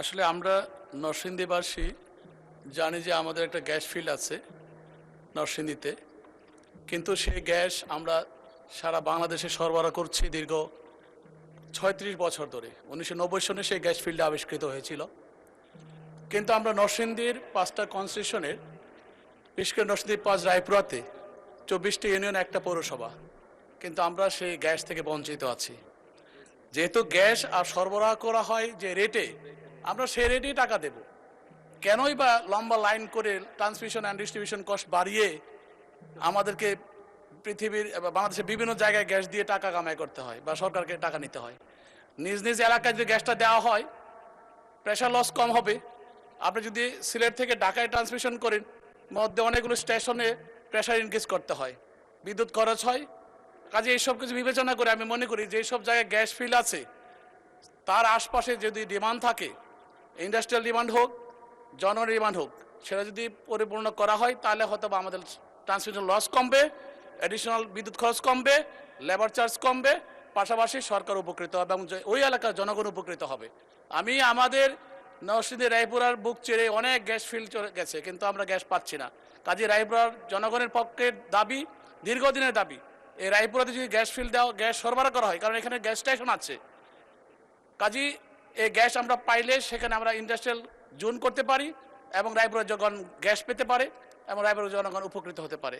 আসলে আমরা নরসিংদীবাসী জানি যে আমাদের একটা গ্যাস ফিল্ড আছে নরসিংদীতে। কিন্তু সেই গ্যাস আমরা সারা বাংলাদেশে সরবরাহ করছি দীর্ঘ ৩৬ বছর ধরে। ১৯৯০ সনে সেই গ্যাস ফিল্ড আবিষ্কৃত হয়েছিল। কিন্তু আমরা নরসিংদীর ৫টা কনস্টিটিউশনের, বিশেষ করে নরসিংদী ৫ রায়পুরাতে ২৪টি ইউনিয়ন, একটা পৌরসভা, কিন্তু আমরা সেই গ্যাস থেকে বঞ্চিত আছি। যেহেতু গ্যাস আর সরবরাহ করা হয় যে রেটে, আমরা সেই রেটেই টাকা দেব। কেনই বা লম্বা লাইন করে ট্রান্সমিশন অ্যান্ড ডিস্ট্রিবিউশন কস্ট বাড়িয়ে আমাদেরকে পৃথিবীর বাংলাদেশের বিভিন্ন জায়গায় গ্যাস দিয়ে টাকা কামাই করতে হয় বা সরকারকে টাকা নিতে হয়? নিজ নিজ এলাকায় যদি গ্যাসটা দেওয়া হয়, প্রেশার লস কম হবে। আপনি যদি সিলেট থেকে ঢাকায় ট্রান্সমিশন করেন, মধ্যে অনেকগুলো স্টেশনে প্রেশার ইনক্রিজ করতে হয়, বিদ্যুৎ খরচ হয়। কাজে এইসব কিছু বিবেচনা করে আমি মনে করি যে সব জায়গায় গ্যাস ফিল্ড আছে, তার আশপাশে যদি ডিমান্ড থাকে, ইন্ডাস্ট্রিয়াল ডিমান্ড হোক, জনগণের ডিমান্ড হোক, সেটা যদি পরিপূর্ণ করা হয়, তাহলে হয়তো আমাদের ট্রান্সমিশন লস কমবে, অ্যাডিশনাল বিদ্যুৎ খরচ কমবে, লেবার চার্জ কমবে, পাশাপাশি সরকার উপকৃত হবে এবং ওই এলাকার জনগণ উপকৃত হবে। আমি আমাদের নরসিংদী রায়পুরার বুক চেড়ে অনেক গ্যাস ফিল্ড চলে গেছে, কিন্তু আমরা গ্যাস পাচ্ছি না। কাজে রায়পুরার জনগণের পক্ষে দাবি, দীর্ঘদিনের দাবি, এই রায়পুরাতে যদি গ্যাস ফিল্ড দেওয়া, গ্যাস সরবরাহ করা হয়, কারণ এখানে গ্যাস স্টেশন আছে। কাজী এই গ্যাস আমরা পাইলে সেখানে আমরা ইন্ডাস্ট্রিয়াল জোন করতে পারি এবং রায়পুরের জনগণ গ্যাস পেতে পারে এবং রায়পুরের জনগণ উপকৃত হতে পারে।